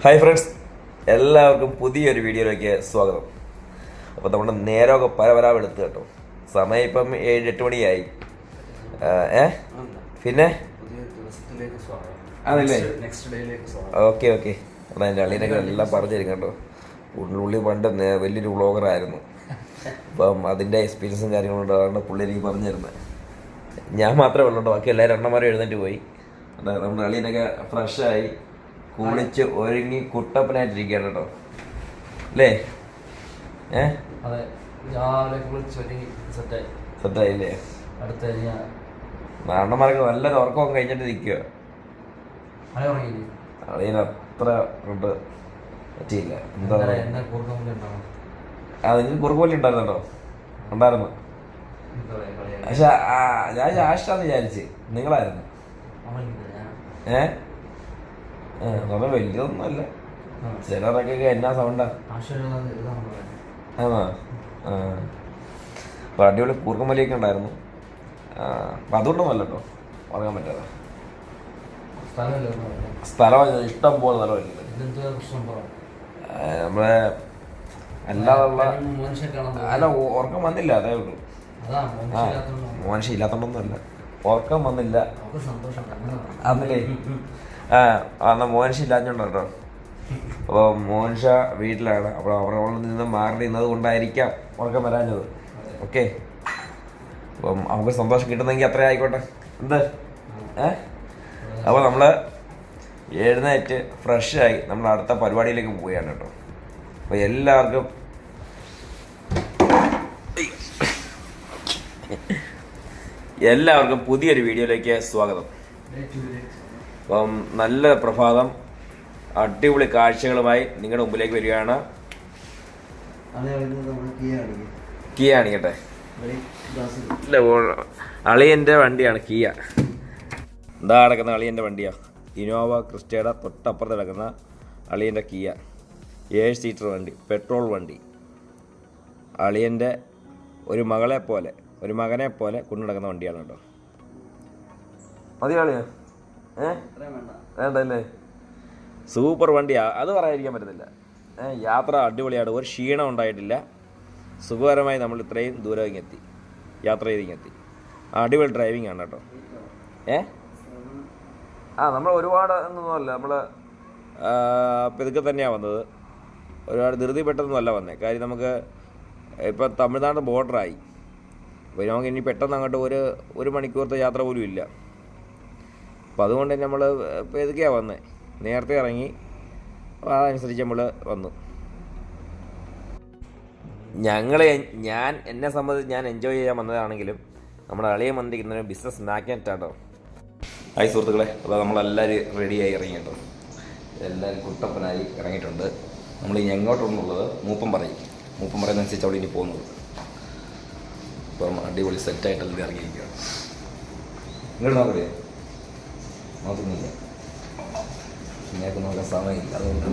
Hi friends, എല്ലാവർക്കും പുതിയൊരു വീഡിയോയിലേക്ക് സ്വാഗതം. അപ്പോൾ നമ്മുടെ നേരമൊക്കെ പരവരാവെടുത്ത് കേട്ടോ. സമയം ഇപ്പം 7-8 മണിയായി. പിന്നെ അതല്ലേ ഓക്കെ എന്നാൽ എൻ്റെ അളിയനൊക്കെ എല്ലാം പറഞ്ഞു തരും കേട്ടോ. ഉള്ളി പണ്ട് വലിയൊരു വ്ളോഗറായിരുന്നു. അപ്പം അതിൻ്റെ എക്സ്പീരിയൻസും കാര്യങ്ങളും ഉണ്ടാകാണ്ട് പുള്ളി എനിക്ക് പറഞ്ഞു തരുന്നത്. ഞാൻ മാത്രമേ ഉള്ളൂ, ബാക്കി എല്ലാവരും എണ്ണന്മാരും എഴുന്നേറ്റ് പോയി. നമ്മുടെ അളിയനൊക്കെ ഫ്രഷായി കുളിച്ച് ഒരുങ്ങി കുട്ടപ്പനായിട്ടിരിക്കുകയാണ് കേട്ടോ, അല്ലേ? സെറ്റായില്ലേ? അണ്ണന്മാരൊക്കെ നല്ലൊരു ഉറക്കമൊക്കെ കഴിഞ്ഞിട്ട് നിൽക്കുക. അതിനത്ര കൊണ്ട് പറ്റിയില്ല. എന്താ നിങ്ങൾക്ക് കുറുക്കോലി ഉണ്ടായിരുന്നോ? ഉണ്ടായിരുന്നു. പക്ഷെ ഞാൻ ലാസ്റ്റാന്ന് വിചാരിച്ച് നിങ്ങളായിരുന്നു. നമ്മൾ വലിയതൊന്നും അല്ല, ചിലരൊക്കെ എന്നാ സൗണ്ടാ. ആണോ? അപ്പം അടിപൊളി കൂർക്കമലിയൊക്കെ ഉണ്ടായിരുന്നു. അപ്പം അതുകൊണ്ടൊന്നും അല്ല കേട്ടോ പറയാൻ പറ്റാതെ. സ്ഥലം ഇഷ്ടം പോലെ സ്ഥലമില്ല നമ്മളെ അല്ലാതുള്ള. അല്ല, ഉറക്കം വന്നില്ല, അതേ ഉള്ളൂ. മോൻഷ ഇല്ലാത്തോണ്ടൊന്നും അല്ല, ഉറക്കം വന്നില്ല അന്നല്ലേ. എന്നാൽ മോൻഷ ഇല്ലാഞ്ഞോണ്ടോ കേട്ടോ. അപ്പോൾ മോൻഷ വീട്ടിലാണ്. അപ്പോൾ അവരോട് നിന്ന് മാറി നിന്നത് കൊണ്ടായിരിക്കാം ഉറക്കം വരാഞ്ഞത്. ഓക്കെ, അപ്പം നമുക്ക് സന്തോഷം കിട്ടുന്നെങ്കിൽ അത്രയും ആയിക്കോട്ടെ. എന്ത് അപ്പോൾ നമ്മൾ എഴുന്നേറ്റ് ഫ്രഷായി നമ്മൾ അടുത്ത പരിപാടിയിലേക്ക് പോവുകയാണ് കേട്ടോ. അപ്പോൾ എല്ലാവർക്കും പുതിയൊരു വീഡിയോയിലേക്ക് സ്വാഗതം. അപ്പം നല്ല പ്രഭാതം, അടിപൊളി കാഴ്ചകളുമായി നിങ്ങളുടെ മുമ്പിലേക്ക് വരികയാണ്. കിയ കാണിക്കട്ടെ. ഇല്ല, അളിയൻ്റെ വണ്ടിയാണ് കിയ. എന്താ കിടക്കുന്ന അളിയൻ്റെ വണ്ടിയാണ്. ഇനോവ ക്രിസ്റ്റയുടെ തൊട്ടപ്പുറത്ത് കിടക്കുന്ന അളിയൻ്റെ കിയ 7 സീറ്റർ വണ്ടി, പെട്രോൾ വണ്ടി. അളിയൻ്റെ ഒരു മകനെ പോലെ കൊണ്ടു നടക്കുന്ന വണ്ടിയാണ് കേട്ടോ. മതി അളിയ? വേണ്ടല്ലേ? സൂപ്പർ വണ്ടിയാ, അത് പറയാതിരിക്കാൻ പറ്റത്തില്ല. യാത്ര അടിപൊളിയാണ്, ഒരു ക്ഷീണം ഉണ്ടായിട്ടില്ല. സുഖകരമായി നമ്മൾ ഇത്രയും ദൂരം ഇങ്ങെത്തി, യാത്ര ചെയ്തിങ്ങെത്തി. അടിപൊളി ഡ്രൈവിംഗ് ആണ് കേട്ടോ. നമ്മൾ ഒരുപാട് ഒന്നുമല്ല, നമ്മൾ ഇതൊക്കെ തന്നെയാണ് വന്നത്. ഒരുപാട് ധൃതി പെട്ടെന്നല്ല വന്നത്. കാര്യം നമുക്ക് ഇപ്പം തമിഴ്നാട് ബോർഡറായി. അപ്പോൾ നമുക്ക് ഇനി പെട്ടെന്ന് അങ്ങോട്ട് ഒരു മണിക്കൂറത്തെ യാത്ര പോലും ഇല്ല. അപ്പം അതുകൊണ്ട് തന്നെ നമ്മൾ ഇപ്പോൾ ഇതൊക്കെയാണ് വന്നത്. നേരത്തെ ഇറങ്ങി അതനുസരിച്ച് നമ്മൾ വന്നു. എന്നെ സംബന്ധിച്ച് ഞാൻ എൻജോയ് ചെയ്യാൻ വന്നതാണെങ്കിലും നമ്മുടെ അളിയെ വന്നിരിക്കുന്ന ഒരു ബിസിനസ് മാഗ്നറ്റാട്ടോ. ഹായ് സുഹൃത്തുക്കളെ, അപ്പോൾ നമ്മളെല്ലാവരും റെഡിയായി ഇറങ്ങി കേട്ടോ. എല്ലാവരും കുട്ടപ്പനായി ഇറങ്ങിയിട്ടുണ്ട്. നമ്മൾ ഇനി എങ്ങോട്ടുള്ളത് മൂപ്പം പറയുന്നതനുസരിച്ച് അവിടെ ഇനി പോകുന്നത്. ഇപ്പം അടിപൊളി സെറ്റായിട്ടെല്ലാം ഇറങ്ങിയിരിക്കുകയാണ്. ഇങ്ങോട്ട് നോക്കറിയാം, നോക്കുന്നില്ല, നിങ്ങൾക്ക് നോക്കാൻ സമയമില്ല, അതുകൊണ്ട്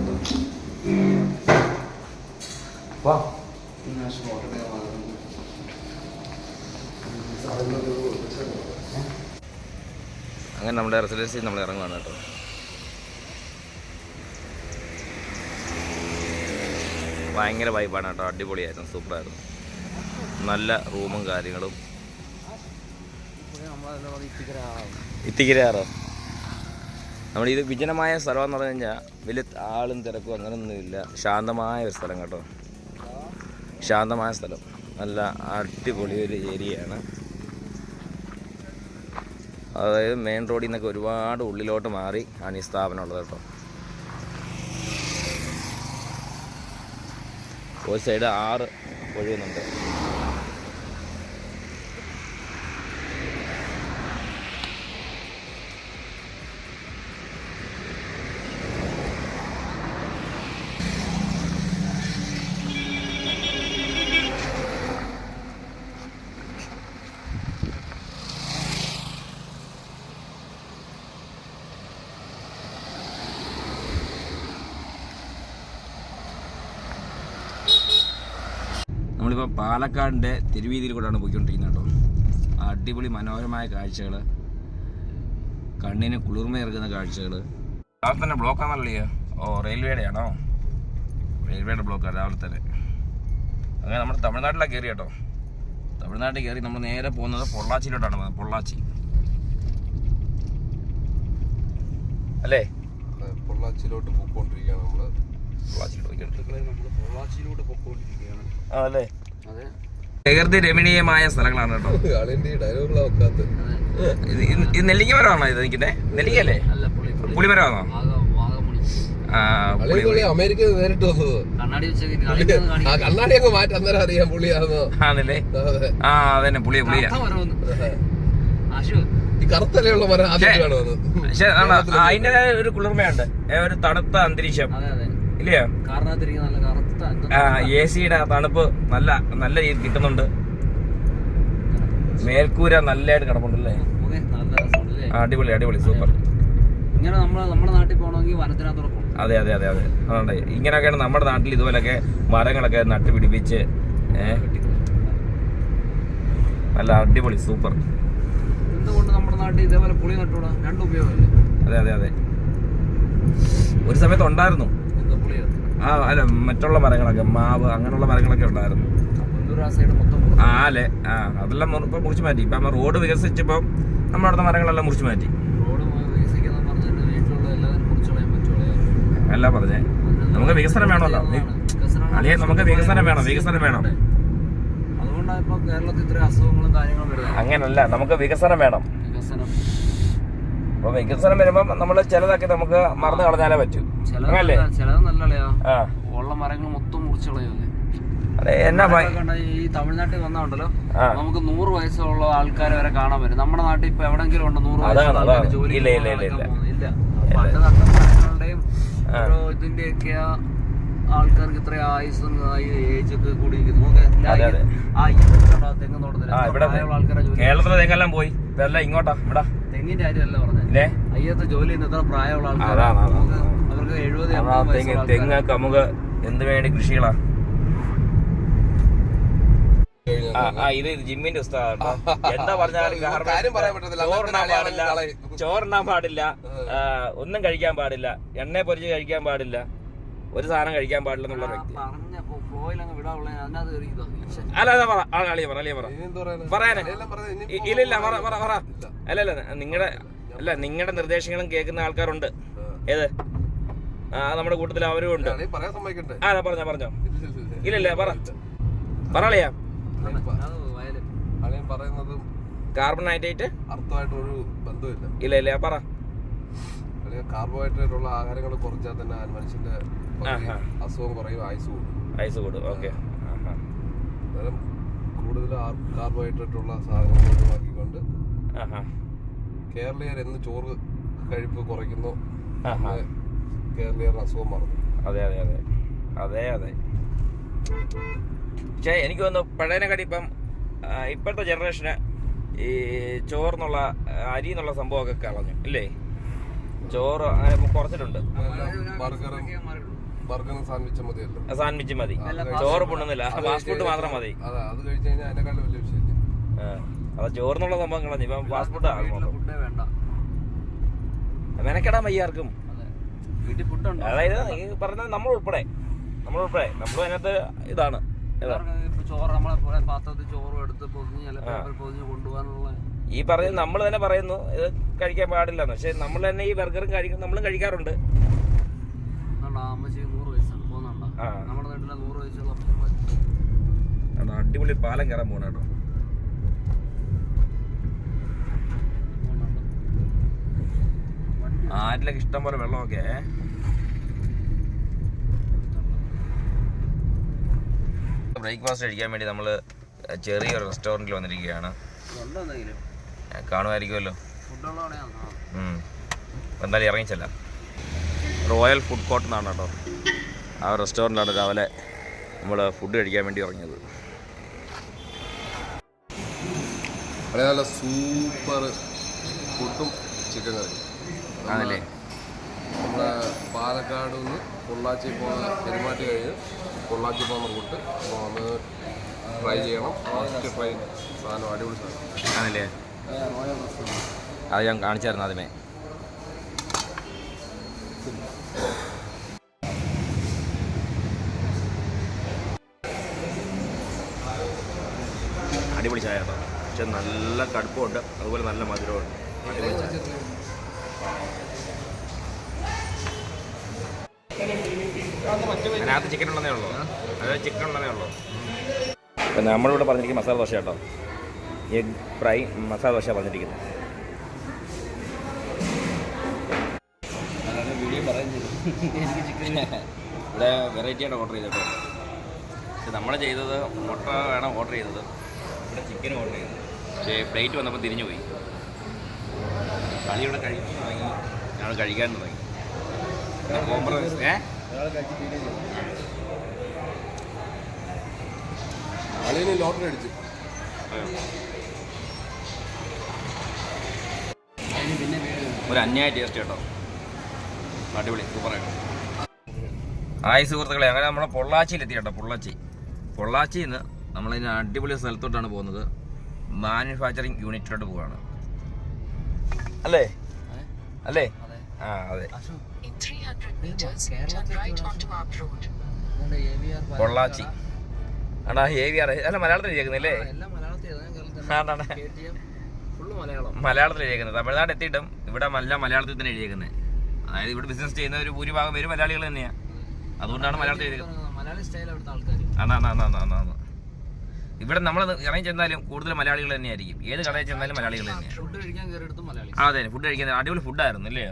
അങ്ങനെ നമ്മുടെ റെസിഡൻസിൽ നമ്മൾ ഇറങ്ങുകയാണ് കേട്ടോ. ഭയങ്കര വൈബാണ് കേട്ടോ, അടിപൊളിയായിരുന്നു, സൂപ്പറായിരുന്നു. നല്ല റൂമും കാര്യങ്ങളും. ഇത്തിക്കരാറോ? നമ്മളിത് വിജനമായ സ്ഥലമെന്ന് പറഞ്ഞു കഴിഞ്ഞാൽ വലിയ ആളും തിരക്കും അങ്ങനെയൊന്നുമില്ല. ശാന്തമായ ഒരു സ്ഥലം കേട്ടോ, ശാന്തമായ സ്ഥലം, നല്ല അടിപൊളി ഒരു ഏരിയയാണ്. അതായത് മെയിൻ റോഡിൽ നിന്നൊക്കെ ഒരുപാട് ഉള്ളിലോട്ട് മാറി ആണ് ഈ സ്ഥാപനം ഉള്ളത് കേട്ടോ. ഒരു സൈഡ് 6 ഒഴുകുന്നുണ്ട്. നമ്മളിപ്പോൾ പാലക്കാടിൻ്റെ തിരുവീതിയിൽ കൂടെയാണ് പോയിക്കൊണ്ടിരിക്കുന്നത് കേട്ടോ. അടിപൊളി മനോഹരമായ കാഴ്ചകൾ, കണ്ണിന് കുളിർമയേറുന്ന കാഴ്ചകൾ. അവിടെ തന്നെ ബ്ലോക്കാണല്ലേ? ഓ റെയിൽവേയുടെ ആണോ? റെയിൽവേയുടെ ബ്ലോക്കാണ് രാവിലെ തന്നെ. അങ്ങനെ നമ്മൾ തമിഴ്നാട്ടിലാണ് കയറി കേട്ടോ. തമിഴ്നാട്ടിൽ കയറി നമ്മൾ നേരെ പോകുന്നത് പൊള്ളാച്ചിയിലോട്ടാണ് പോകുന്നത്. പൊള്ളാച്ചി അല്ലേ? പൊള്ളാച്ചിയിലോട്ട് പോയിക്കൊണ്ടിരിക്കുകയാണ് നമ്മള്. പൊള്ളാച്ചിയിലോട്ട് പോയിക്കൊണ്ടിരിക്കുകയാണ് അതല്ലേ? അതെ, പ്രകൃതി രമണീയമായ സ്ഥലങ്ങളാണ് കേട്ടോ. ഇത് നെല്ലിക്ക മരമാണോ ഇത് നിൽക്കുന്നേ? നെല്ലിക്കല്ലേ? പുളിമരമാണോ? അമേരിക്ക നേരിട്ട് വന്നത് കണ്ണാടി അങ്ങ് മാറ്റി അന്നേരം അറിയാം പുള്ളിയാണോ ആണല്ലേ? ആ അതന്നെ പുളിയ പുളിയ ഈ കറുത്തലയുള്ള മരം ആദ്യമായിട്ടാണ് വന്നത്. പക്ഷെ അതിന്റെ ഒരു കുളിർമയുണ്ട്, ഒരു തണുത്ത അന്തരീക്ഷം ഇല്ലയോ? AC-യുടെ തണുപ്പ് നല്ല നല്ല രീതിയിൽ കിട്ടുന്നുണ്ട്. മേൽക്കൂര നല്ലതായിട്ട് കിടപ്പുണ്ടല്ലേ? അടിപൊളി അടിപൊളി സൂപ്പർ. ഇങ്ങനെ നമ്മുടെ നാട്ടിൽ പോകണമെങ്കിൽ വനത്തിനകത്തോടെ പോകണം. അതെ അതെ അതെ അതെ, അതുകൊണ്ട് ഇങ്ങനെയൊക്കെയാണ് നമ്മുടെ നാട്ടിൽ ഇതുപോലൊക്കെ മരങ്ങളൊക്കെ നട്ടുപിടിപ്പിച്ച് നല്ല അടിപൊളി സൂപ്പർ. എന്തുകൊണ്ട് നമ്മുടെ നാട്ടിൽ ഇതേപോലെ പുളി നട്ടൂടാ? രണ്ട് ഉപയോഗമല്ലേ? അതെ അതെ അതെ, ഒരു സമയത്ത് ഉണ്ടായിരുന്നു. ആ അല്ല, മറ്റുള്ള മരങ്ങളൊക്കെ മാവ് അങ്ങനെയുള്ള മരങ്ങളൊക്കെ ഉണ്ടായിരുന്നു. ആ അല്ലേ, ആ അതെല്ലാം ഇപ്പം മുറിച്ച് മാറ്റി. ഇപ്പം റോഡ് വികസിച്ചപ്പം നമ്മുടെ അടുത്ത മരങ്ങളെല്ലാം മുറിച്ച് മാറ്റി. അല്ല പറഞ്ഞേ, നമുക്ക് വികസനം വേണമല്ലോ അളിയെ, നമുക്ക് വികസനം വേണം, വികസനം വേണം. അങ്ങനല്ല, നമുക്ക് വികസനം വേണം. അപ്പൊ വികസനം വരുമ്പോ നമ്മള് ചിലതൊക്കെ നമുക്ക് മറന്നു കളഞ്ഞാലേ പറ്റൂ. അങ്ങനല്ലേ? ഉള്ള മരങ്ങൾ മൊത്തം മുറിച്ചു കളയല്ലേ? അതെ, എന്നാ ഈ തമിഴ്നാട്ടിൽ വന്നോണ്ടല്ലോ, നമുക്ക് 100 വയസ്സുള്ള ആൾക്കാരെ വരെ കാണാൻ പറ്റും. നമ്മുടെ നാട്ടിൽ ഇപ്പൊ എവിടെങ്കിലും ഉണ്ടോ 100 വയസ്സുള്ള ജോലി? ഇല്ല ഇല്ല ഇല്ല ഇല്ല. പണ്ട് നട്ട മരങ്ങളുടെയും ഇതിന്റെയൊക്കെ ആൾക്കാർക്ക് ഇത്ര ആയുസും ഏജൊക്കെ കൂടി കേരളത്തിലെ തെങ്ങെല്ലാം പോയി, ഇതെല്ലാം ഇങ്ങോട്ടാ. ഇവിടെ തെങ്ങിന്റെ കാര്യമല്ല പറഞ്ഞത്, അയ്യത്തെ ജോലി ചെയ്യുന്ന ഇത്ര പ്രായമുള്ള ആൾക്കാർ അവർക്ക് 70 തെങ്ങ് കമുക് എന്ത് വേണ്ടി കൃഷികളാ. ഇത് ജിമ്മിന്റെ ഉസ്താദ് എന്താ പറഞ്ഞാലും ചോറിനാൻ പാടില്ല, ഒന്നും കഴിക്കാൻ പാടില്ല, എണ്ണ പൊരിച്ച് കഴിക്കാൻ പാടില്ല, ഒരു സാധനം കഴിക്കാൻ പാടില്ല എന്നുള്ള വ്യക്തി. അല്ല അല്ല പറ, അളിയ പറ, അളിയ പറ, പറയാനേ ഇല്ലില്ല പറ. അല്ലല്ല, നിങ്ങളുടെ നിർദ്ദേശങ്ങളും കേൾക്കുന്ന ആൾക്കാരുണ്ട്. ഏത് നമ്മുടെ കൂട്ടത്തിൽ അവരും ഉണ്ട്. ആ പറഞ്ഞോ. ഇല്ലല്ല പറയളിയാ. പറയുന്നതും കാർബൺഹൈഡ്രേറ്റ് അർത്ഥമായിട്ടൊരു ബന്ധമില്ല. ഇല്ല പറ. കാർബോഹൈഡ്രേറ്റ് ഉള്ള ആഹാരങ്ങൾ കുറച്ചാൽ തന്നെ മനുഷ്യന്റെ അസുഖം കുറയും, ആയുസ് കൂടും. ഓക്കെ, അന്നേരം കൂടുതൽ കാർബോഹൈഡ്രേറ്റ് ഉള്ള സാധനങ്ങൾ ഒഴിവാക്കിക്കൊണ്ട് കേരളീയർ എന്ന് ചോറ് കഴിപ്പ് കുറയ്ക്കുന്നു, കേരളീയർ അസുഖം മറന്നു. അതെ അതെ അതെ അതെ അതെ. പക്ഷേ എനിക്ക് തോന്നുന്നു പഴയനെക്കാട്ടി ഇപ്പോഴത്തെ ജനറേഷന് ഈ ചോറിനുള്ള അരി എന്നുള്ള സംഭവമൊക്കെ കളഞ്ഞു ഇല്ലേ? ചോറ് അങ്ങനെ കുറച്ചിട്ടുണ്ട്. സാൻഡ്വിച്ച് മതി, ചോറ് പുണ്ണുന്നില്ല, ഫാസ്റ്റ് ഫുഡ് മാത്രം മതി. അത് ചോറിനുള്ള സംഭവം കളഞ്ഞു, ഇപ്പം ഫാസ്റ്റ് ഫുഡ് മെനക്കെടാൻ വയ്യാർക്കും. അതായത് ഈ പറഞ്ഞത് നമ്മളുൾപ്പെടെ നമ്മളും അതിനകത്ത് ഇതാണ്. ചോറ് നമ്മളെ പാത്രത്തിൽ ചോറും എടുത്ത് പൊതിഞ്ഞ് കൊണ്ടുപോകാനുള്ള ഈ പറയുന്നത് നമ്മൾ തന്നെ പറയുന്നു ഇത് കഴിക്കാൻ പാടില്ലെന്ന്. പക്ഷെ നമ്മൾ തന്നെ ഈ ബർഗറും നമ്മളും കഴിക്കാറുണ്ട്. നമ്മുടെ നാട്ടിലെ 100 വയസ്സുള്ള അടിപൊളി പാലം കയറാൻ പോണ കേട്ടോ. ആറ്റിലൊക്കെ ഇഷ്ടം പോലെ വെള്ളമൊക്കെ. ബ്രേക്ക്ഫാസ്റ്റ് കഴിക്കാൻ വേണ്ടി നമ്മൾ ചെറിയൊരു റെസ്റ്റോറൻറ്റിൽ വന്നിരിക്കുകയാണ്. കാണുമായിരിക്കുമല്ലോ. എന്തായാലും ഇറങ്ങിച്ചല്ല. റോയൽ ഫുഡ് കോർട്ട് എന്നാണ് കേട്ടോ, ആ റെസ്റ്റോറൻറ്റിലാണ് രാവിലെ നമ്മൾ ഫുഡ് കഴിക്കാൻ വേണ്ടി ഇറങ്ങിയത്. നല്ല സൂപ്പർ ഫുഡും ചിക്കൻ കറി ആണല്ലേ. നമ്മുടെ പാലക്കാട് നിന്ന് പൊള്ളാച്ചി പോകുന്ന പെരുമാറ്റി കഴിഞ്ഞ് പൊള്ളാച്ചി പോകുന്ന റൂട്ട്. അപ്പോൾ ഒന്ന് ട്രൈ ചെയ്യണം. ഫസ്റ്റ് ട്രൈ സാധനം അടിപൊളി സാധനം ആണല്ലേ. അത് ഞാൻ കാണിച്ചായിരുന്നു ആദ്യമേ. അടിപൊളി ചായ കേട്ടോ. പക്ഷെ നല്ല കടുപ്പമുണ്ട്, അതുപോലെ നല്ല മധുരമുണ്ട്. അടിപൊളി ചായ. അതിനകത്ത് ചിക്കൻ ഉള്ളതേ ഉള്ളൂ, അതായത് ചിക്കൻ ഉള്ളതേ ഉള്ളൂ. അപ്പം നമ്മളിവിടെ പറഞ്ഞിരിക്കുന്നത് മസാല ദോശ കേട്ടോ. എഗ് ഫ്രൈ മസാല ദോശ പറഞ്ഞിരിക്കുന്നത്. ഇവിടെ വെറൈറ്റി ആയിട്ട് ഓർഡർ ചെയ്തിട്ടോ. പക്ഷെ നമ്മൾ ചെയ്തത് മുട്ട വേണം ഓർഡർ ചെയ്തത്, ഇവിടെ ചിക്കൻ ഓർഡർ ചെയ്തത്. പക്ഷേ പ്ലേറ്റ് വന്നപ്പോൾ തിരിഞ്ഞു പോയി. കളി ഇവിടെ കഴിക്കാൻ തുടങ്ങി, ഞങ്ങൾ കഴിക്കാൻ തുടങ്ങി. കോംപ്രമൈസ് ലോട്ടറി അടിച്ചു. ഒരു അന്യായ ടേസ്റ്റ് കേട്ടോ, അടിപൊളി സൂപ്പറായിട്ട്. ഹായ് സുഹൃത്തുക്കളെ, അങ്ങനെ നമ്മളെ പൊള്ളാച്ചിയിലെത്തി കേട്ടോ. പൊള്ളാച്ചിയിൽ നിന്ന് നമ്മളിതിന് അടിപൊളി സ്ഥലത്തോട്ടാണ് പോകുന്നത്. മാനുഫാക്ചറിങ് യൂണിറ്റിലോട്ട് പോവാണ്. അല്ലേ അല്ലേ? ആ അതെ, പൊള്ളാച്ചി ആണോ? AVR അല്ല, മലയാളത്തിൽ എഴുതിയേക്കുന്നില്ലേ? മലയാളത്തിൽ എഴുതിയേക്കുന്നത്. തമിഴ്നാട് എത്തിയിട്ടും ഇവിടെ മലയാളത്തിൽ തന്നെ എഴുതിയേക്കുന്നത്. അതായത് ഇവിടെ ബിസിനസ് ചെയ്യുന്ന ഒരു ഭൂരിഭാഗം പേര് മലയാളികൾ തന്നെയാണ്, അതുകൊണ്ടാണ് മലയാളത്തിൽ എഴുതിയത്. ഇവിടെ നമ്മൾ ഇറങ്ങി ചെന്നാലും കൂടുതൽ മലയാളികൾ തന്നെയായിരിക്കും. ഏത് കടയിൽ ചെന്നാലും മലയാളികൾ തന്നെയാണ്. അതെ, ഫുഡ് കഴിക്കാൻ അടിപൊളി ഫുഡായിരുന്നു അല്ലേ?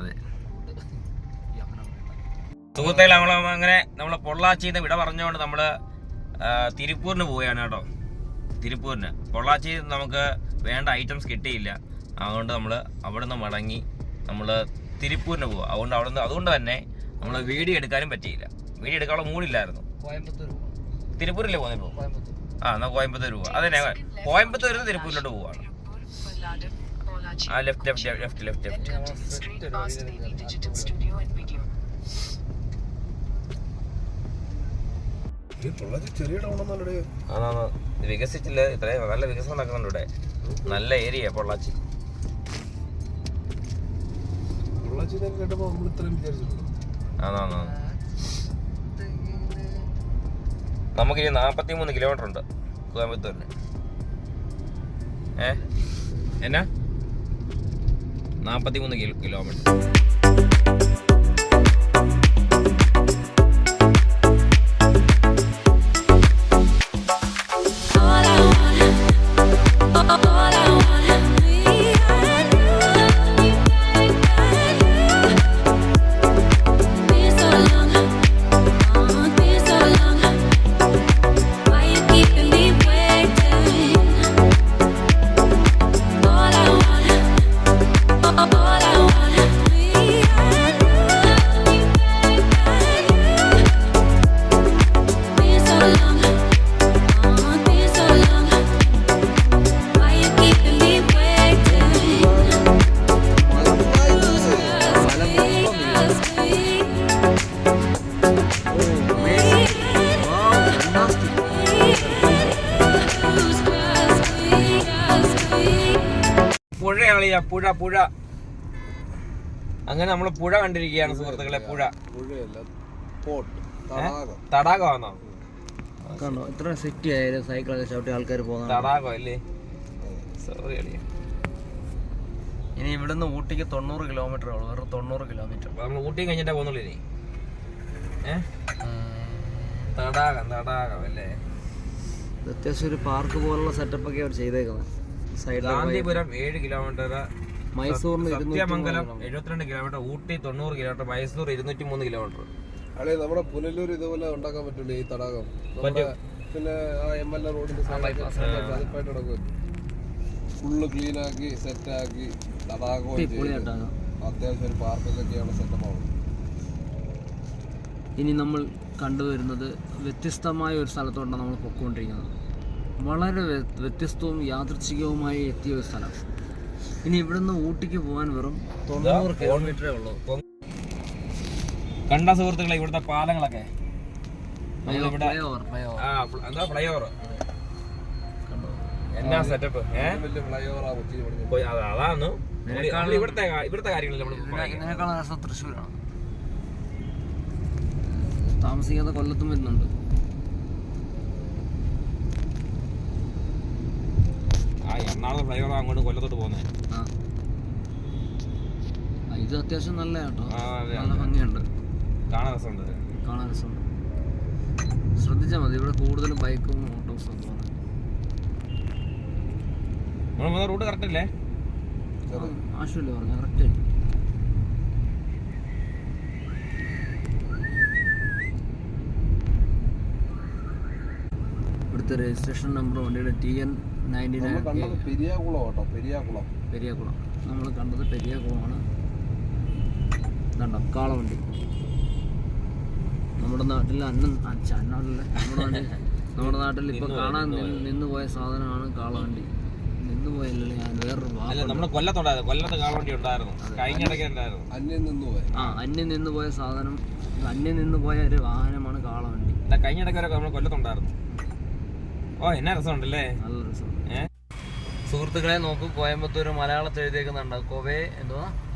അതെ സുഹൃത്തുക്കളെ, നമ്മൾ പൊള്ളാച്ചിയിൽ നിന്ന് വിട പറഞ്ഞുകൊണ്ട് നമ്മൾ തിരുപ്പൂരിന് പോവുകയാണ് കേട്ടോ. തിരുപ്പൂരിന് പൊള്ളാച്ചി നമുക്ക് വേണ്ട ഐറ്റംസ് കിട്ടിയില്ല, അതുകൊണ്ട് നമ്മൾ അവിടെ നിന്ന് മടങ്ങി നമ്മൾ തിരുപ്പൂരിന് പോവുക. അതുകൊണ്ട് തന്നെ നമ്മൾ വീഡിയോ എടുക്കാനും പറ്റിയില്ല. വീഡിയോ എടുക്കാനുള്ള മൂടില്ലായിരുന്നു. തിരുപ്പൂരില്ലേ പോകുന്നത്? എന്നാൽ കോയമ്പത്തൂർ പോവാം. അതെ, കോയമ്പത്തൂരിൽ നിന്ന് തിരുപ്പൂരിലോട്ട് പോവാണ്. ലെഫ്റ്റ്. വികസിച്ചില്ല, ഇത്രയും നല്ല വികസനം നടക്കുന്നുണ്ട് ഇവിടെ. നല്ല ഏരിയ പൊള്ളാച്ചി. നമുക്കിനി 43 കിലോമീറ്റർ ഉണ്ട് കോയമ്പത്തൂരിന്. എന്നാ 43 കിലോമീറ്റർ. പുഴ അങ്ങനെ നമ്മൾ പുഴ കണ്ടിരിക്കുകയാണ് സുഹൃത്തുക്കളെ. തടാകമാണോ? ഇത്ര സെറ്റ് ആയാലും സൈക്കിളൊക്കെ ചവിട്ടി ആൾക്കാർ പോകുന്ന തടാകം അല്ലേ? സോറി അല്ലേ. ഇനി ഇവിടുന്ന് ഊട്ടിക്ക് 90 കിലോമീറ്റർ ഉള്ളു, വെറും 90 കിലോമീറ്റർ. നമ്മൾ ഊട്ടി കഴിഞ്ഞിട്ടേ പോകുന്നുള്ളൂ ഇനി. തടാകം അല്ലേ? അത്യാവശ്യം ഒരു പാർക്ക് പോലുള്ള സെറ്റപ്പ് ഒക്കെ അവർ ചെയ്തേക്കുന്നത്. ഗാന്ധിപുരം 7 കിലോമീറ്റർ, മൈസൂറിന് Sathyamangalam 72 kilometre, Ooty 90 kilometre, Mysore 203 kilometre. അതെ, നമ്മുടെ പുനലൂർ ഇതുപോലെ ഉണ്ടാക്കാൻ പറ്റില്ല ഈ തടാകം. പിന്നെ MLA റോഡിന്റെ ഫുള്ള് ക്ലീൻ ആക്കി സെറ്റാക്കി തടാകവും അത്യാവശ്യം ഒരു പാർക്കൊക്കെ ചെയ്യാനുള്ള സെറ്റപ്പാണ്. ഇനി നമ്മൾ കണ്ടുവരുന്നത് വ്യത്യസ്തമായ ഒരു സ്ഥലത്തോട്ടാണ് നമ്മൾ പൊയ്ക്കൊണ്ടിരിക്കുന്നത്. വളരെ വ്യത്യസ്തവും യാദൃച്ഛികവുമായി എത്തിയ ഒരു സ്ഥലം. ഇനി ഇവിടുന്ന് ഊട്ടിക്ക് പോകാൻ വെറും 90 കിലോമീറ്ററേ ഉള്ളൂ. കണ്ട സുഹൃത്തുക്കളെ, ഇവിടുത്തെ പാലങ്ങളൊക്കെ ഫ്ലൈ ഓവർ എന്നാ സെറ്റപ്പ്. അതാണ് ഇവിടുത്തെ കാര്യങ്ങളിൽ ഇതിനേക്കാളും രസം തൃശ്ശൂരാണ്. താമസിക്കാതെ കൊല്ലത്തും വരുന്നുണ്ട്. നാളെ ഫ്ലൈഓവർ അങ്ങോട്ട് കൊല്ലത്തോട്ട് പോകുന്നത്. ഇത് അത്യാവശ്യം നല്ല കേട്ടോ, അതെ, നല്ല ഭംഗിയുണ്ട്, കാണാൻ രസമുണ്ട്. ശ്രദ്ധിച്ചാൽ മതി, ഇവിടെ കൂടുതലും ബൈക്കും ഓട്ടോസും പോകുന്നത്. നമ്മൾ റൂട്ട് കറക്റ്റ് അല്ലേ? ആവശ്യമില്ല പറഞ്ഞു, കറക്റ്റ് ആയി. ഇവിടുത്തെ രജിസ്ട്രേഷൻ നമ്പർ വണ്ടിയുടെ TN99 പെരിയാകുളം. നമ്മൾ കണ്ടത് പെരിയാകുളമാണ്. ഇതുണ്ടോ കാളവണ്ടി. നമ്മുടെ നാട്ടിൽ നമ്മുടെ നാട്ടിൽ ഇപ്പൊ കാണാൻ നിന്നുപോയ സാധനമാണ് കാളവണ്ടി. നിന്നുപോയല്ലേ, ഞാൻ വേറൊരു കൊല്ലത്ത് കാളവണ്ടി ഉണ്ടായിരുന്നു, അന്യം നിന്നുപോയ സാധനം, അന്യം നിന്നുപോയ ഒരു വാഹനമാണ് കാളവണ്ടി. കഴിഞ്ഞിടയ്ക്ക് നമ്മൾ കൊല്ലത്തുണ്ടായിരുന്നു. ഓ എന്നാ രസമുണ്ടല്ലേ, നല്ല രസമുണ്ട്. സുഹൃത്തുക്കളെ നോക്കൂ, കോയമ്പത്തൂർ മലയാളത്തിൽ എഴുതിയേക്കുന്നുണ്ട്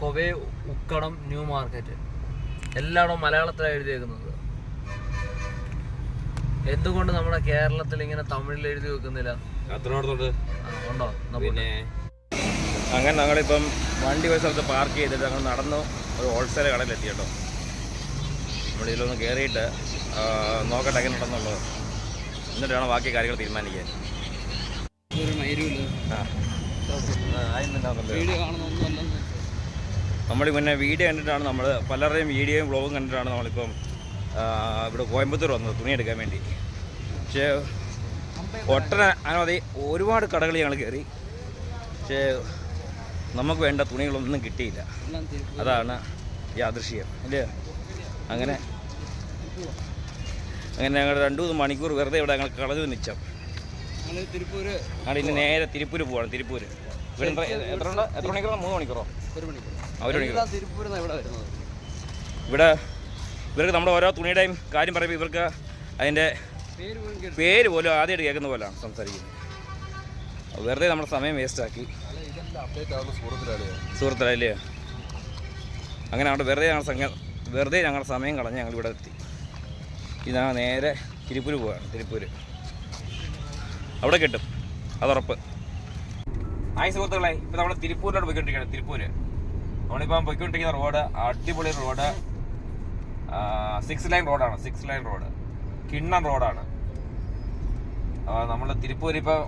കൊവേ ഉക്കടം ന്യൂ മാർക്കറ്റ്. എല്ലായിടവും മലയാളത്തിലാണ് എഴുതിയേക്കുന്നത്. എന്തുകൊണ്ട് നമ്മുടെ കേരളത്തിൽ ഇങ്ങനെ തമിഴിൽ എഴുതി വെക്കുന്നില്ല? ഉണ്ടോ? പിന്നെ അങ്ങനെ ഞങ്ങളിപ്പം വണ്ടി ഒരു സ്ഥലത്ത് പാർക്ക് ചെയ്തിട്ട് ഞങ്ങൾ നടന്നു ഒരു ഹോൾസെയിൽ കടയിലെത്തി കേട്ടോ. നമ്മളിതിലൊന്ന് കയറിയിട്ട് നോക്കട്ടെ എങ്ങനെ ഉണ്ടെന്നുള്ളത്, എന്നിട്ട് വേണം ബാക്കി കാര്യങ്ങൾ തീരുമാനിക്കാൻ. നമ്മൾ പിന്നെ വീഡിയോ കണ്ടിട്ടാണ്, പലരുടെയും വീഡിയോയും വ്ളോഗും കണ്ടിട്ടാണ് നമ്മളിപ്പം ഇവിടെ കോയമ്പത്തൂർ വന്നത് തുണി എടുക്കാൻ വേണ്ടി. പക്ഷേ അനവധി ഒരുപാട് കടകൾ ഞങ്ങൾ കയറി, പക്ഷേ നമുക്ക് വേണ്ട തുണികളൊന്നും കിട്ടിയില്ല. അതാണ് യാദൃശ്യം അല്ലേ? അങ്ങനെ ഞങ്ങൾ 2-3 മണിക്കൂർ വെറുതെ ഇവിടെ ഞങ്ങൾ കളഞ്ഞു നിൽക്കാം. ഇനി നേരെ തിരുപ്പൂർ പോവാണ്. തിരുപ്പൂർ ഇവിടെ എത്ര മണിക്കൂറോ? 3 മണിക്കൂറോ? 1 മണിക്കൂർ. ഇവിടെ ഇവർക്ക് നമ്മുടെ ഓരോ തുണിയുടെയും കാര്യം പറയുമ്പോൾ ഇവർക്ക് അതിൻ്റെ പേര് പോലും ആദ്യമായിട്ട് കേൾക്കുന്ന പോലെയാണ് സംസാരിക്കുന്നത്. വെറുതെ നമ്മുടെ സമയം വേസ്റ്റാക്കി. സുഹൃത്തിലല്ലേ? അങ്ങനെ അവിടെ വെറുതെ ഞങ്ങളുടെ സമയം കളഞ്ഞ് ഞങ്ങൾ ഇവിടെ എത്തി. ഇതാണ് നേരെ തിരുപ്പൂർ പോവുകയാണ്. തിരുപ്പൂർ അവിടെ കിട്ടും, അതുറപ്പ്. സുഹൃത്തുക്കളെ, ഇപ്പം നമ്മൾ തിരുപ്പൂരിലോട്ട് പോയിക്കൊണ്ടിരിക്കുകയാണ്. തിരുപ്പൂര് നമ്മളിപ്പം പോയിക്കൊണ്ടിരിക്കുന്ന റോഡ് അടിപൊളി റോഡ്, 6 ലൈൻ റോഡാണ്. 6 ലൈൻ റോഡ്, കിണ്ണം റോഡാണ്. നമ്മൾ തിരുപ്പൂർ ഇപ്പം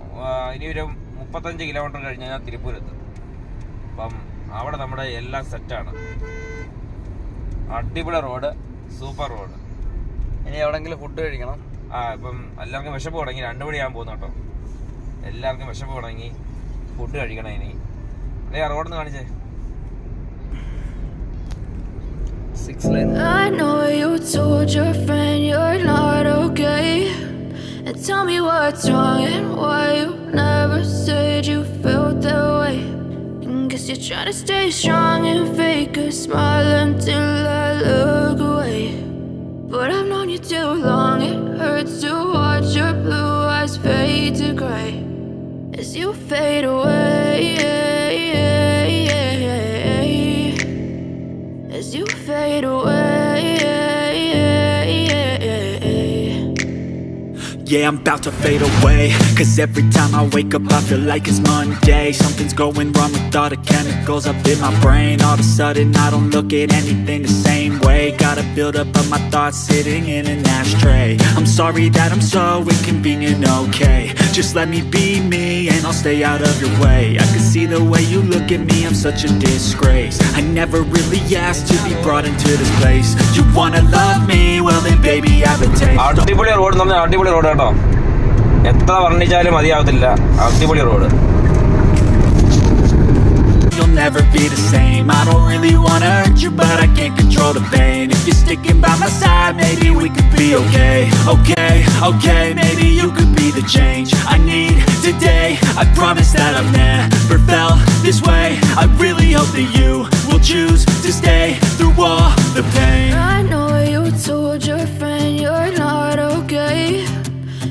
ഇനി ഒരു 35 കിലോമീറ്റർ കഴിഞ്ഞ് കഴിഞ്ഞാൽ തിരുപ്പൂരെത്തും. അപ്പം അവിടെ നമ്മുടെ എല്ലാം സെറ്റാണ്. അടിപൊളി റോഡ്, സൂപ്പർ റോഡ്. ഇനി എവിടെയെങ്കിലും ഫുഡ് കഴിക്കണം. ഇപ്പം എല്ലാവർക്കും വിശപ്പ് തുടങ്ങി. 2 മണിയാകാൻ പോകുന്നു കേട്ടോ. എല്ലാവർക്കും വിശപ്പ് തുടങ്ങി, ഫുഡ് കഴിക്കണം. ഇനി റോഡൊന്ന് കാണിച്ചേ. 6 lane. I know you told your friend you're not okay, and tell me what's wrong and why you never said you felt that way. Guess you're trying to stay strong and fake a smile until I look away. But I've known you too long, it hurts to watch your blue eyes fade to gray as you fade away, as you fade away. Yeah, I'm about to fade away, 'cause every time I wake up I feel like it's Monday. Something's going wrong with all the chemicals up in my brain. All of a sudden I don't look at anything the same way. Got a build up of my thoughts sitting in an ashtray. I'm sorry that I'm so inconvenient, okay? Just let me be me and I'll stay out of your way. I can see the way you look at me, I'm such a disgrace. I never really asked to be brought into this place. You wanna love me? Well then baby I have a taste. അടിപൊളി road, നമ്മൾ അടിപൊളി road കേട്ടോ. എത്ര വർണ്ണിച്ചാലും മതിയാവത്തില്ല. അടിപൊളി road. You'll never be the same. I don't really wanna hurt you, but I can't control the pain. If you're sticking by my side, maybe we could be okay. Okay, maybe you could be the change I need today. I promise that I've never felt this way. I really hope that you will choose to stay through all the pain. I know you told your friend you're not okay,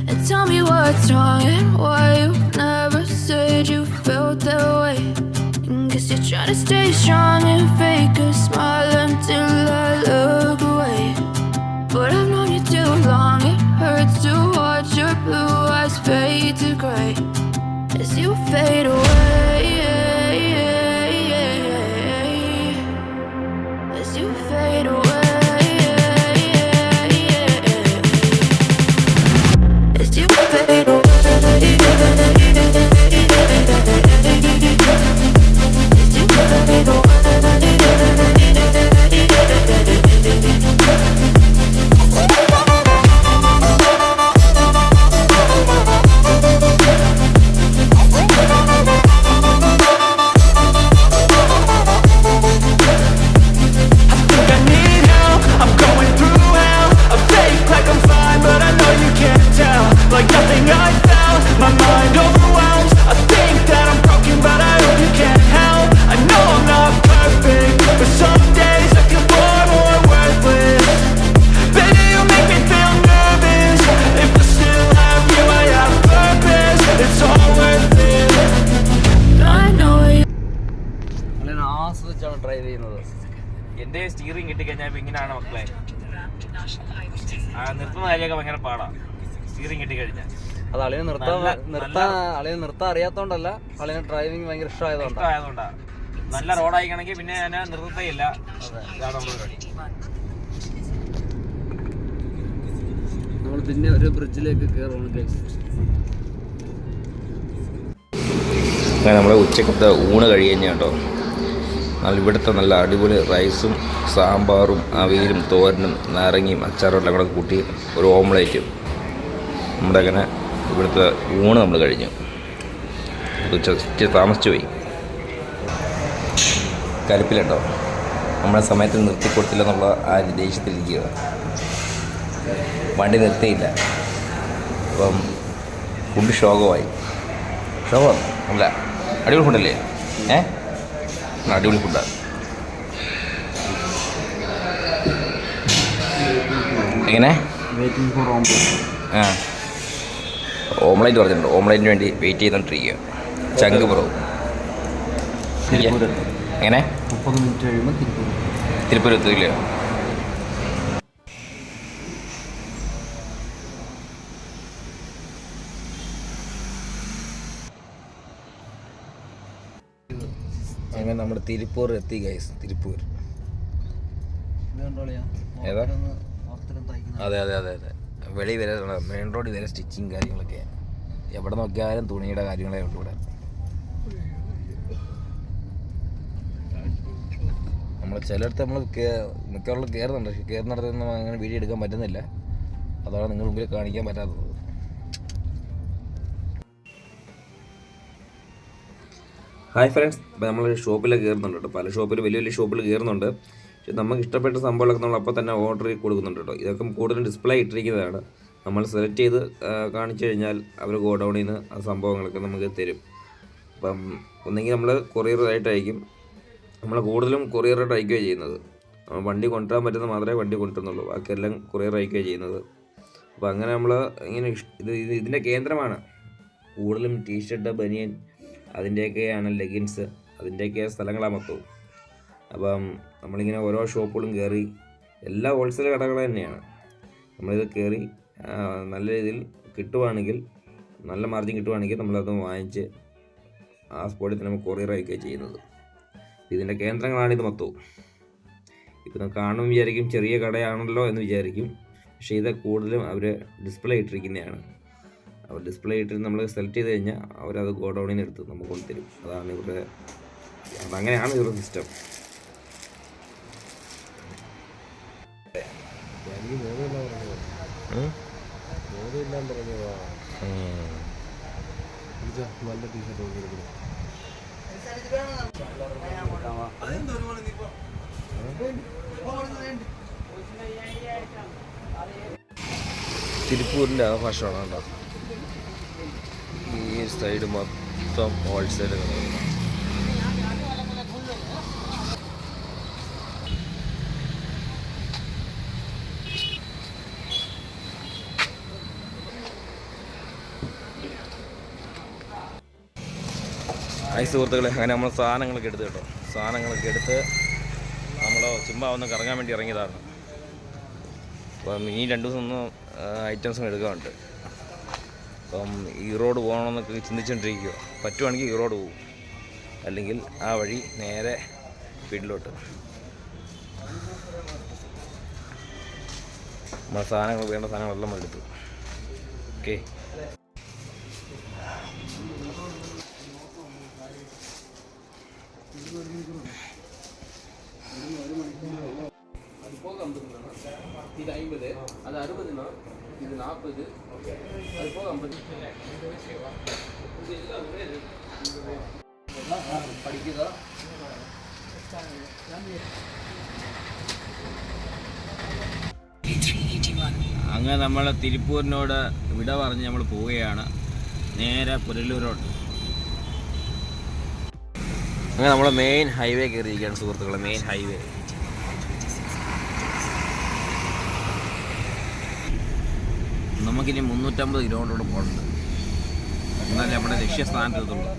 and tell me what's wrong and why you never said you felt that way. Guess you're trying to stay strong and fake a smile until I look away. But I've known you too long, it hurts to watch your blue eyes fade to gray as you fade away. അങ്ങനെയാണ് മക്കളെ. നിർത്തുന്ന കാര്യമൊക്കെ ഭയങ്കര പാടാണ് steering കിട്ടിക്കഴിഞ്ഞാൽ. അത് അളിയെ നിർത്താൻ അറിയാത്തോണ്ടല്ല, അളിയെ driving ഭയങ്കര ഇഷ്ടമായതുകൊണ്ടാണ്. നല്ല റോഡായിക്കണമെങ്കിൽ പിന്നെ ഞാൻ നിർത്തയില്ല. ഇതാണ് നമ്മുടെ പരിപാടി. നമ്മൾ പിന്നെ ഒരു ബ്രിഡ്ജിലേക്ക് കയറുകയാണ് ഗൈസ്. നമ്മുടെ ഉച്ചക്കത്തെ ഊണ് കഴിഞ്ഞ കേട്ടോ. ഇവിടുത്തെ നല്ല അടിപൊളി റൈസും സാമ്പാറും അവിയലും തോരനും നാരങ്ങയും അച്ചാറും എല്ലാം കൂടെ കൂട്ടി ഒരു ഓംലേറ്റും. നമ്മുടെ അങ്ങനെ ഇവിടുത്തെ ഊണ് നമ്മൾ കഴിഞ്ഞു. ഉച്ച താമസിച്ചു പോയി. കലിപ്പിലുണ്ടോ നമ്മളെ സമയത്ത് നിർത്തിക്കൊടുത്തില്ല എന്നുള്ള ആ ദേഷ്യത്തിലിരിക്കുക. വണ്ടി നിർത്തിയില്ല. അപ്പം ഫുഡ് ശോകമായി. ശോകം അല്ല, അടിപൊളി ഫുഡല്ലേ? അടിപൊളി ഫുഡാണ്. എങ്ങനെ ഓംലേറ്റ് പറഞ്ഞിട്ടുണ്ട്. ഓംലേറ്റിന് വേണ്ടി വെയിറ്റ് ചെയ്തുകൊണ്ടിരിക്കുക. ചങ്ക് ബ്രോ എങ്ങനെ 30 മിനിറ്റ് കഴിയുമ്പോൾ തിരുപ്പൂർ എത്തില്ല. അങ്ങനെ നമ്മുടെ തിരുപ്പൂർ എത്തി ഗൈസ്. തിരുപ്പൂർ ഏതാ? അതെ അതെ അതെ അതെ. വെളി വരെ മെയിൻ റോഡ് വരെ സ്റ്റിച്ചിങ് കാര്യങ്ങളൊക്കെ. എവിടെ നോക്കിയാലും തുണിയുടെ കാര്യങ്ങളേ ഉള്ളൂ ഇവിടെ. നമ്മൾ ചിലയിടത്ത് നമ്മൾ മിക്കവാറും കയറുന്നുണ്ട്. പക്ഷെ കയറുന്നിടത്തൊന്നും അങ്ങനെ വീഡിയോ എടുക്കാൻ പറ്റുന്നില്ല. അതാണ് നിങ്ങൾ മുമ്പിൽ കാണിക്കാൻ പറ്റാത്തത്. ഹായ് ഫ്രണ്ട്സ്, ഇപ്പോൾ നമ്മളൊരു ഷോപ്പിൽ കയറുന്നുണ്ട് കേട്ടോ. പല ഷോപ്പിൽ വലിയ വലിയ ഷോപ്പിൽ കയറുന്നുണ്ട്. പക്ഷെ നമുക്ക് ഇഷ്ടപ്പെട്ട സംഭവങ്ങളൊക്കെ നമ്മൾ അപ്പോൾ തന്നെ ഓർഡർ കൊടുക്കുന്നുണ്ട് കേട്ടോ. ഇതൊക്കെ കൂടുതലും ഡിസ്പ്ലേ ഇട്ടിരിക്കുന്നതാണ്. നമ്മൾ സെലക്ട് ചെയ്ത് കാണിച്ചു കഴിഞ്ഞാൽ അവർ ഗോഡൗണിൽ നിന്ന് ആ സംഭവങ്ങളൊക്കെ നമുക്ക് തരും. അപ്പം ഒന്നെങ്കിൽ നമ്മൾ കൊറിയറായിട്ട് അയക്കും. നമ്മൾ കൂടുതലും കൊറിയറായിട്ട് അയക്കുകയാണ് ചെയ്യുന്നത്. വണ്ടി കൊണ്ടുവരാൻ പറ്റുന്നത് മാത്രമേ വണ്ടി കൊണ്ടുവരുന്നുള്ളൂ. ബാക്കിയെല്ലാം കൊറിയർ അയക്കുകയാണ് ചെയ്യുന്നത്. അപ്പോൾ അങ്ങനെ നമ്മൾ ഇങ്ങനെ ഇതിൻ്റെ കേന്ദ്രമാണ്. കൂടുതലും ടീഷർട്ട്, ബനിയൻ, അതിൻ്റെയൊക്കെയാണ് ലെഗിൻസ്, അതിൻ്റെയൊക്കെ സ്ഥലങ്ങളാണ് മൊത്തവും. അപ്പം നമ്മളിങ്ങനെ ഓരോ ഷോപ്പുകളും കയറി, എല്ലാ ഹോൾസെയിൽ കടകൾ തന്നെയാണ്. നമ്മളിത് കയറി നല്ല രീതിയിൽ കിട്ടുവാണെങ്കിൽ, നല്ല മാർജിൻ കിട്ടുവാണെങ്കിൽ നമ്മളത് വാങ്ങിച്ച് ആ സ്പോട്ടിൽ തന്നെ നമുക്ക് കൊറിയർ അയക്കുകയാണ് ചെയ്യുന്നത്. ഇതിൻ്റെ കേന്ദ്രങ്ങളാണിത് മൊത്തവും. ഇപ്പം കാണുമ്പോൾ വിചാരിക്കും ചെറിയ കടയാണല്ലോ എന്ന് വിചാരിക്കും. പക്ഷേ ഇത് കൂടുതലും അവർ ഡിസ്പ്ലേ ഇട്ടിരിക്കുന്നതാണ്. അവർ ഡിസ്പ്ലേ ഇട്ടിട്ട് നമ്മൾ സെലക്ട് ചെയ്ത് കഴിഞ്ഞാൽ അവരത് ഗോഡൗണിൽ നിന്ന് എടുത്ത് നമുക്ക് കൊണ്ടുതരും. അതാണ് ഇവരുടെ, അതങ്ങനെയാണ് ഇവരുടെ സിസ്റ്റം. നല്ല ടീഷർട്ട് തിരുപ്പൂരിൻ്റെ ആഭാസമാണ് കേട്ടോ. ഈ സൈഡ് മൊത്തം ഹോൾസെയിൽ കടകൾ. സുഹൃത്തുക്കളെ, അങ്ങനെ നമ്മൾ സാധനങ്ങളൊക്കെ എടുത്ത് കേട്ടോ. സാധനങ്ങളൊക്കെ എടുത്ത് നമ്മൾ ചുമ്മാ ഒന്ന് കറങ്ങാൻ വേണ്ടി ഇറങ്ങിയതാണ്. അപ്പം ഇനി 2 ദിവസം ഒന്ന് ഐറ്റംസും എടുക്കാറുണ്ട്. അപ്പം ഈറോഡ് പോകണമെന്നൊക്കെ ചിന്തിച്ചുകൊണ്ടിരിക്കുക. പറ്റുവാണെങ്കിൽ ഈറോഡ് പോകും, അല്ലെങ്കിൽ ആ വഴി നേരെ വീട്ടിലോട്ട്. നമ്മൾ സാധനങ്ങൾ, വേണ്ട സാധനങ്ങളെല്ലാം നമ്മൾ എടുത്തു. ഓക്കെ. ഇത് 50, അത് 60, ഇത് 40, അത് പോകാം 50. പഠിക്കുക. അങ്ങനെ നമ്മൾ തിരുപ്പൂരിനോട് വിട പറഞ്ഞ് നമ്മൾ പോവുകയാണ് നേരെ പുനലൂരോട്ട്. അങ്ങനെ നമ്മൾ മെയിൻ ഹൈവേ കയറിയിരിക്കുകയാണ് സുഹൃത്തുക്കളെ. Main highway. നമുക്കിനി 350 കിലോമീറ്ററോട് പോകുന്നുണ്ട്. എന്നാലേ നമ്മുടെ ലക്ഷ്യസ്ഥാനത്ത് എത്തുള്ളൂ.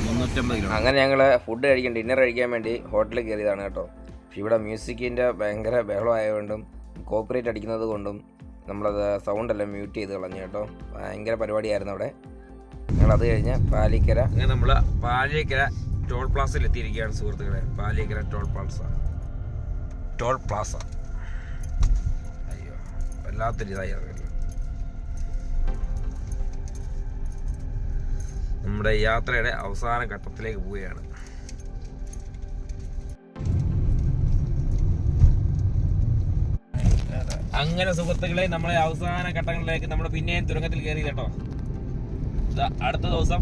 350 കിലോ. അങ്ങനെ ഞങ്ങൾ ഫുഡ് കഴിക്കാൻ ഡിന്നർ കഴിക്കാൻ വേണ്ടി ഹോട്ടലിൽ കയറിയതാണ് കേട്ടോ. പക്ഷെ ഇവിടെ മ്യൂസിക്കിൻ്റെ ഭയങ്കര ബഹളമായതുകൊണ്ടും കോപ്പറേറ്റ് അടിക്കുന്നത് കൊണ്ടും നമ്മളത് സൗണ്ടെല്ലാം മ്യൂട്ട് ചെയ്ത് കളഞ്ഞു കേട്ടോ. ഭയങ്കര പരിപാടിയായിരുന്നു അവിടെ. ഞങ്ങളത് കഴിഞ്ഞ് പാലിക്കര, അങ്ങനെ നമ്മൾ പാലിക്കര ടോൾ പ്ലാസയിൽ എത്തിയിരിക്കുകയാണ് സുഹൃത്തുക്കളെ. Paliyekkara toll Plaza. അയ്യോ, വല്ലാത്തൊരു ഇതായി. നമ്മുടെ യാത്രയുടെ അവസാന ഘട്ടത്തിലേക്ക് പോവുകയാണ്. അങ്ങനെ സുഹൃത്തുക്കളെ, നമ്മളെ അവസാന ഘട്ടങ്ങളിലേക്ക് നമ്മൾ പിന്നെയും തുരങ്കത്തിൽ കയറി കേട്ടോ. അടുത്ത ദിവസം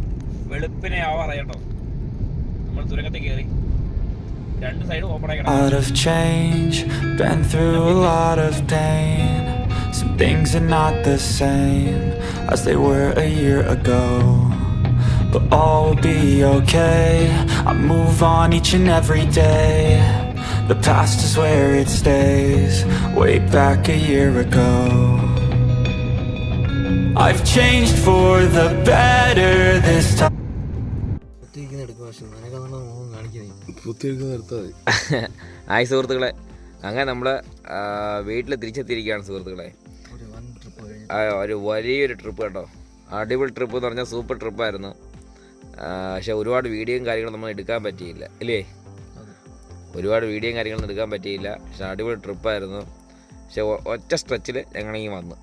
വെളുപ്പിനെ ആവാറായി കേട്ടോ. നമ്മൾ തുരങ്കത്തിൽ കയറി, രണ്ട് സൈഡ് ഓപ്പൺ ആയി. Out of change, been through a lot of pain. Some things are not the same as they were a year ago, but all will be okay. I move on each and every day. The past is where it stays, way back a year ago. I've changed for the better this time. Hi സുഹൃത്തുക്കളെ, അങ്ങനെ നമ്മൾ വീട്ടിൽ തിരിച്ചെത്തിയിരിക്കുകയാണ് സുഹൃത്തുക്കളെ. ഒരു വലിയൊരു trip കേട്ടോ. അടിപൊളി trip എന്ന് പറഞ്ഞാൽ സൂപ്പർ ട്രിപ്പായിരുന്നു. പക്ഷെ ഒരുപാട് വീഡിയോയും കാര്യങ്ങളും നമ്മൾ എടുക്കാൻ പറ്റിയില്ല അല്ലേ? ഒരുപാട് വീഡിയോയും കാര്യങ്ങളൊന്നും എടുക്കാൻ പറ്റിയില്ല. പക്ഷെ അടിപൊളി ട്രിപ്പായിരുന്നു. പക്ഷെ ഒറ്റ സ്ട്രെച്ചിൽ ഞങ്ങളിങ്ങനെ വന്നു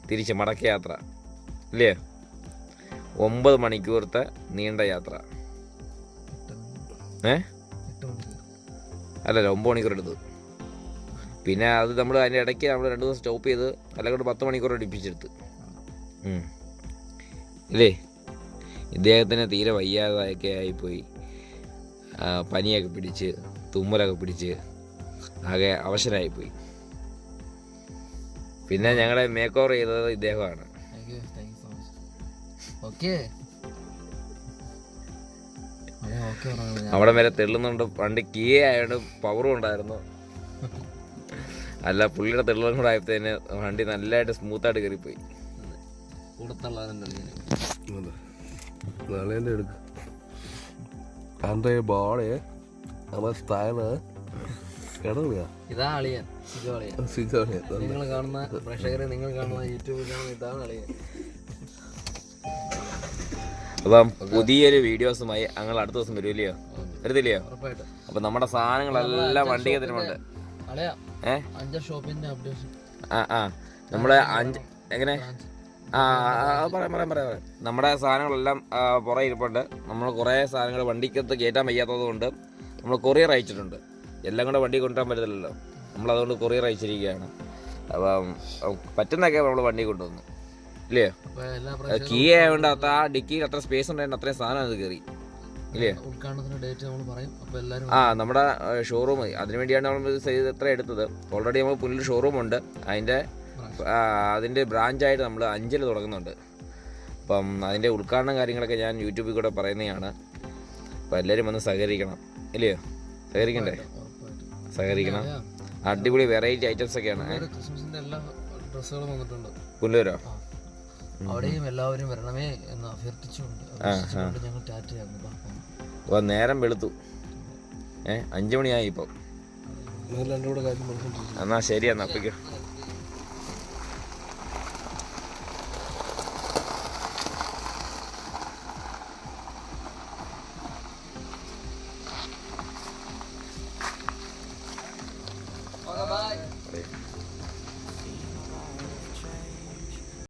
തിരിച്ച് മടക്ക യാത്ര ഇല്ലേ? 9 മണിക്കൂറത്തെ നീണ്ട യാത്ര. അല്ലല്ല, 9 മണിക്കൂർ എടുത്തു. പിന്നെ അത് നമ്മൾ അതിൻ്റെ ഇടയ്ക്ക് നമ്മൾ 2 ദിവസം സ്റ്റോപ്പ് ചെയ്ത് അല്ലെങ്കിൽ 10 മണിക്കൂർ അടുപ്പിച്ചെടുത്ത് ഇല്ലേ? ഇദ്ദേഹത്തിന് തീരെ വയ്യാതൊക്കെ ആയിപ്പോയി. പനിയൊക്കെ പിടിച്ച്, തുമ്മലൊക്കെ പിടിച്ച് ആകെ അവശനായിപ്പോയി. പിന്നെ ഞങ്ങളെ മേക്ക് ഓവർ ചെയ്തത് ഇദ്ദേഹമാണ്. അവിടെ വരെ തെള്ളുന്നുണ്ട്. വണ്ടി കീ ആയതുകൊണ്ട് പവറും ഉണ്ടായിരുന്നു. അല്ല, പുള്ളിയുടെ തെള്ളും കൂടെ ആയപ്പോഴത്തേന് വണ്ടി നല്ലതായിട്ട് സ്മൂത്തായിട്ട് കയറിപ്പോയി. ഇതാ അളിയൻ, നിങ്ങൾ കാണുന്ന പ്രേക്ഷകരെ, നിങ്ങൾ കാണുന്ന യൂട്യൂബിൽ ഇതാണ് അളിയൻ. അപ്പം പുതിയൊരു വീഡിയോസുമായി ഞങ്ങൾ അടുത്ത ദിവസം വരുമല്ലയോ? വരുന്നില്ലയോ? അപ്പൊ നമ്മുടെ സാധനങ്ങളെല്ലാം വണ്ടിക്കത്തിനുണ്ട്. നമ്മുടെ എങ്ങനെ പറയാം. നമ്മുടെ സാധനങ്ങളെല്ലാം പുറകെ ഇരിപ്പുണ്ട്. നമ്മൾ കുറേ സാധനങ്ങൾ വണ്ടിക്കകത്ത് കയറ്റാൻ വയ്യാത്തത് കൊണ്ട് നമ്മൾ കൊറിയർ അയച്ചിട്ടുണ്ട്. എല്ലാം കൂടെ വണ്ടി കൊണ്ടുവരാൻ പറ്റത്തില്ലല്ലോ. നമ്മളതുകൊണ്ട് കൊറിയർ അയച്ചിരിക്കുകയാണ്. അപ്പം പറ്റുന്നൊക്കെ നമ്മൾ വണ്ടി കൊണ്ടുവന്നു ഇല്ലയോ? കീ ആയതുകൊണ്ട് ആ ഡിക്കിയിൽ അത്ര സ്പേസ് ഉണ്ടായിരുന്നു, അത്രയും സാധനം അത് കയറി ഇല്ലേ? നമ്മുടെ ഷോറൂം, അതിനുവേണ്ടിയാണ് നമ്മൾ എത്ര എടുത്തത്. ഓൾറെഡി നമ്മൾ പുല്ലിൽ ഷോറൂമുണ്ട്. അതിൻ്റെ ബ്രാഞ്ചായിട്ട് നമ്മൾ 5 തുടങ്ങുന്നുണ്ട്. അപ്പം അതിൻ്റെ ഉദ്ഘാടനം കാര്യങ്ങളൊക്കെ ഞാൻ യൂട്യൂബിൽ കൂടെ പറയുന്നതാണ്. അപ്പം എല്ലാവരും വന്ന് സഹകരിക്കണം ഇല്ലയോ? സഹകരിക്കണം. അടിപൊളി വെറൈറ്റി ഐറ്റംസ് ഒക്കെയാണ്. പുല്ലൂരോ? അവിടെയും എല്ലാവരും വരണമേ എന്ന് അഭ്യർത്ഥിച്ചുകൊണ്ട് ഞങ്ങൾ ടാറ്റയായിരുന്നു. അപ്പോൾ നേരം വെളുത്തു. 5 മണിയായി ഇപ്പോൾ. എന്നാ ശരി, എന്നാ അപ്പേക്ക്.